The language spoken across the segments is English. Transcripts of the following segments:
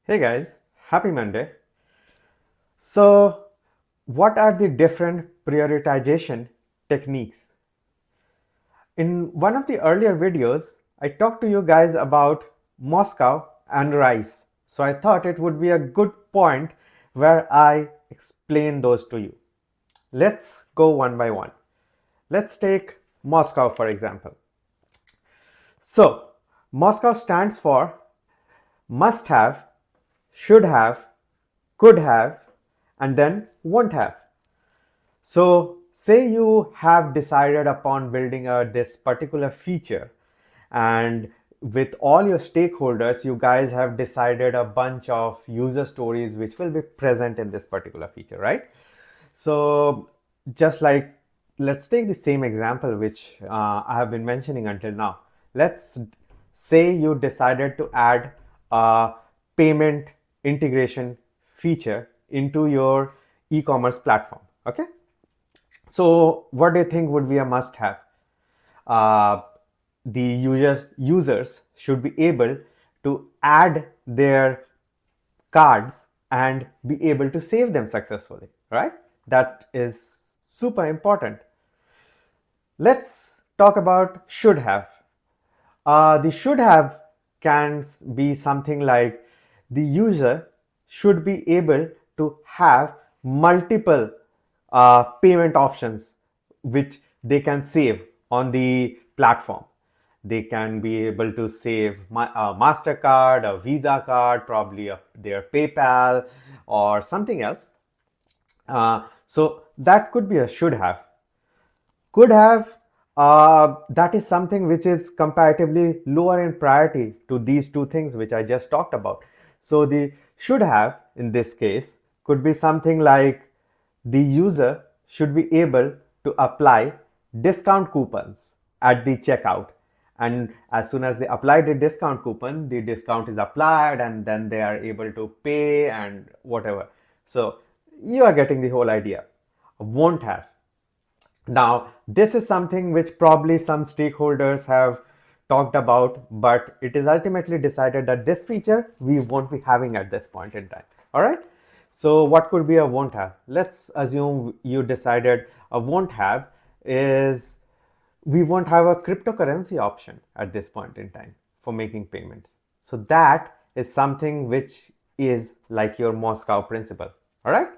Hey guys, happy Monday. So, what are the different prioritization techniques? In one of the earlier videos, I talked to you guys about MoSCoW and R.I.C.E. So, I thought it would be a good point where I explain those to you. Let's go one by one. Let's take MoSCoW for example. So, MoSCoW stands for must have, should have, could have, and then won't have. So say you have decided upon building this particular feature, and with all your stakeholders, you guys have decided a bunch of user stories which will be present in this particular feature, right? So just like, let's take the same example which I have been mentioning until now. Let's say you decided to add a payment integration feature into your e-commerce platform. Okay, so what do you think would be a must-have? Uh, the users should be able to add their cards and be able to save them successfully, right? That is super important. Let's talk about should have. The should have can be something like the user should be able to have multiple payment options which they can save on the platform. They can be able to save a MasterCard, a Visa card, probably their PayPal or something else. So that could be a should have. Could have, that is something which is comparatively lower in priority to these two things which I just talked about. So the should have in this case could be something like the user should be able to apply discount coupons at the checkout, and as soon as they apply the discount coupon, the discount is applied and then they are able to pay and whatever. So you are getting the whole idea. Won't have. Now, this is something which probably some stakeholders have talked about, but it is ultimately decided that this feature we won't be having at this point in time. All right. So what could be a won't have? Let's assume you decided a won't have is we won't have a cryptocurrency option at this point in time for making payments. So that is something which is like your MoSCoW principle. All right.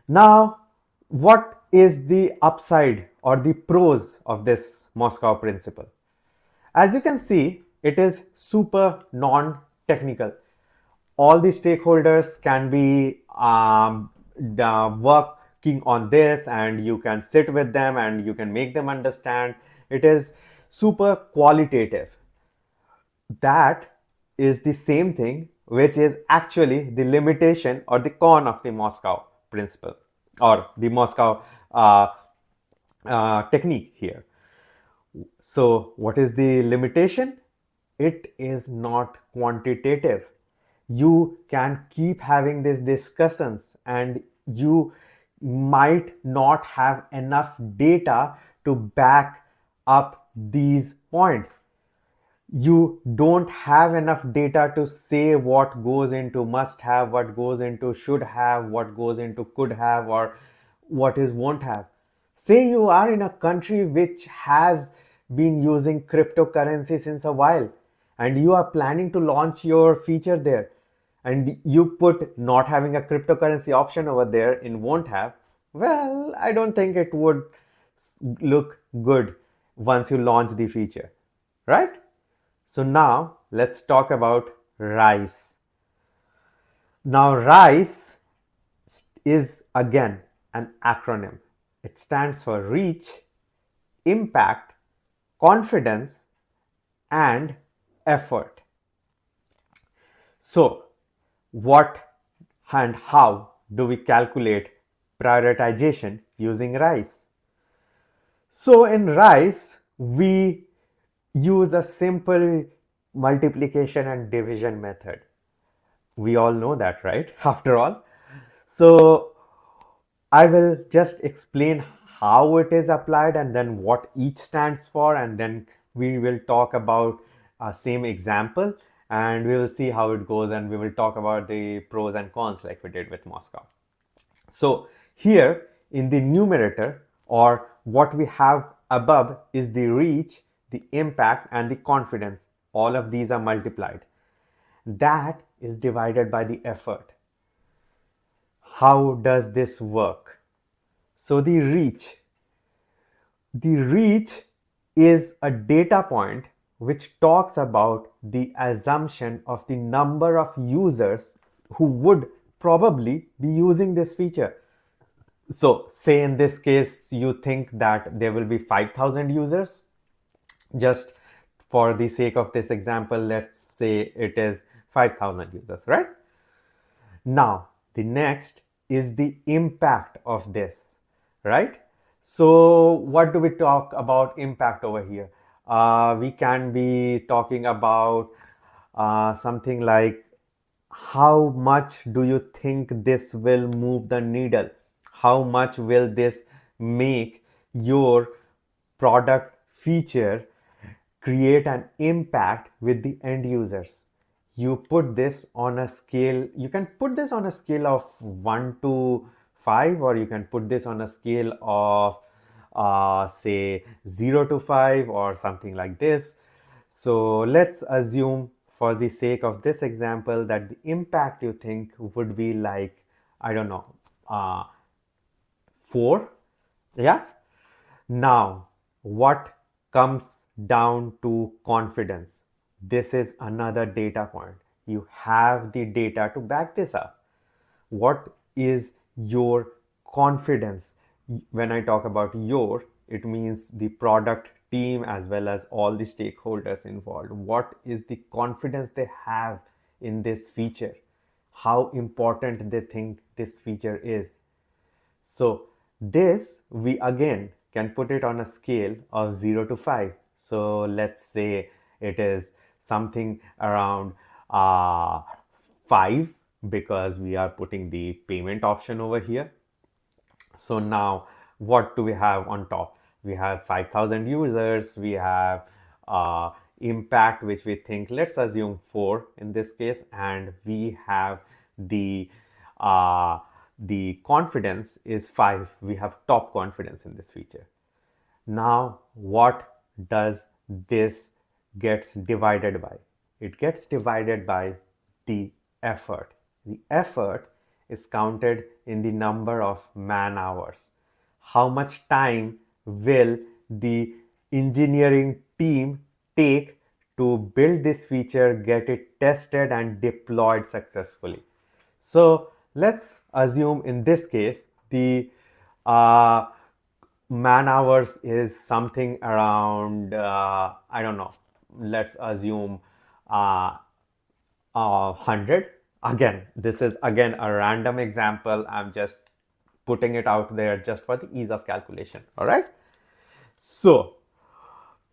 Now, what is the upside or the pros of this MoSCoW principle? As you can see, it is super non-technical. All the stakeholders can be working on this, and you can sit with them and you can make them understand. It is super qualitative. That is the same thing which is actually the limitation or the con of the MoSCoW principle or the MoSCoW technique here. So what is the limitation? It is not quantitative. You can keep having these discussions and you might not have enough data to back up these points. You don't have enough data to say what goes into must have, what goes into should have, what goes into could have, or what is won't have. Say you are in a country which has been using cryptocurrency since a while and you are planning to launch your feature there, and you put not having a cryptocurrency option over there in won't have. Well, I don't think it would look good once you launch the feature, right? So now let's talk about R.I.C.E. Now R.I.C.E. is again an acronym. It stands for reach, impact, confidence, and effort. So what and how do we calculate prioritization using R.I.C.E.? So in R.I.C.E., we use a simple multiplication and division method. We all know that, right? After all. So I will just explain how it is applied and then what each stands for, and then we will talk about same example and we will see how it goes, and we will talk about the pros and cons like we did with MoSCoW. So here in the numerator, or what we have above, is the reach, the impact, and the confidence. All of these are multiplied. That is divided by the effort. How does this work? So the reach is a data point which talks about the assumption of the number of users who would probably be using this feature. So say in this case, you think that there will be 5,000 users. Just for the sake of this example, let's say it is 5,000 users, right? Now, the next is the impact of this, right? So what do we talk about impact over here? We can be talking about something like, how much do you think this will move the needle? How much will this make your product feature create an impact with the end users? You put this on a scale, you can put this on a scale of 1 to 5, or you can put this on a scale of say 0 to 5 or something like this. So let's assume, for the sake of this example, that the impact you think would be like, I don't know, 4. Yeah. Now, what comes down to confidence? This is another data point. You have the data to back this up. What is your confidence? When I talk about your, it means the product team as well as all the stakeholders involved. What is the confidence they have in this feature? How important they think this feature is? So this, we again can put it on a scale of 0 to 5. So let's say it is something around 5, because we are putting the payment option over here. So now what do we have on top? We have 5,000 users, we have impact, which we think, let's assume 4 in this case, and we have the confidence is 5. We have top confidence in this feature. Now what does this gets divided by? It gets divided by the effort. The effort is counted in the number of man hours. How much time will the engineering team take to build this feature, get it tested and deployed successfully? So let's assume in this case the man hours is something around, I don't know, let's assume 100. Again, this is again a random example. I'm just putting it out there just for the ease of calculation. All right. So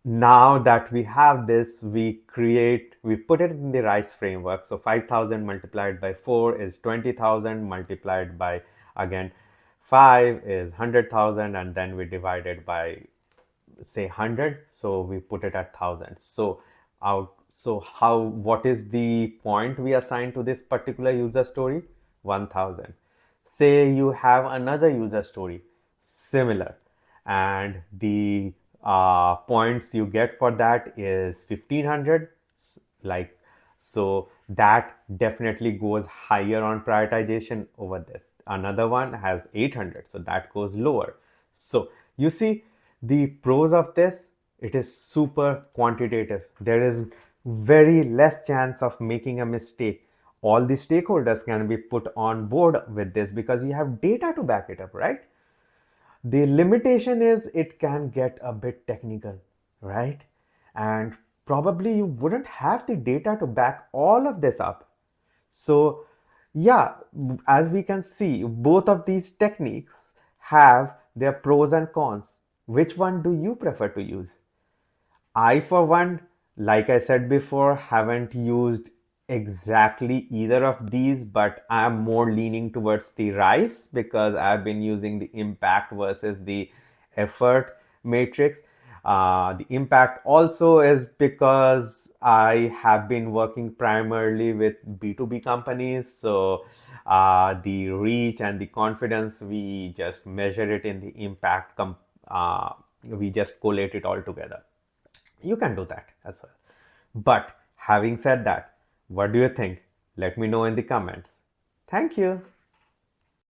now that we have this, we put it in the R.I.C.E framework. So 5,000 multiplied by 4 is 20,000, multiplied by again 5 is 100,000, and then we divide it by say 100. So we put it at 1,000. What is the point we assign to this particular user story? 1,000. Say you have another user story similar, and the points you get for that is 1,500. Like, so that definitely goes higher on prioritization over this. Another one has 800, so that goes lower. So you see the pros of this, it is super quantitative. There is very less chance of making a mistake. All the stakeholders can be put on board with this because you have data to back it up, right? The limitation is it can get a bit technical, right? And probably you wouldn't have the data to back all of this up. So yeah, as we can see, both of these techniques have their pros and cons. Which one do you prefer to use? I, for one, like I said before, haven't used exactly either of these, but I'm more leaning towards the R.I.C.E because I've been using the impact versus the effort matrix. The impact also is because I have been working primarily with B2B companies, so the reach and the confidence, we just measure it in the impact, we just collate it all together. You can do that as well. But having said that, what do you think? Let me know in the comments. Thank you.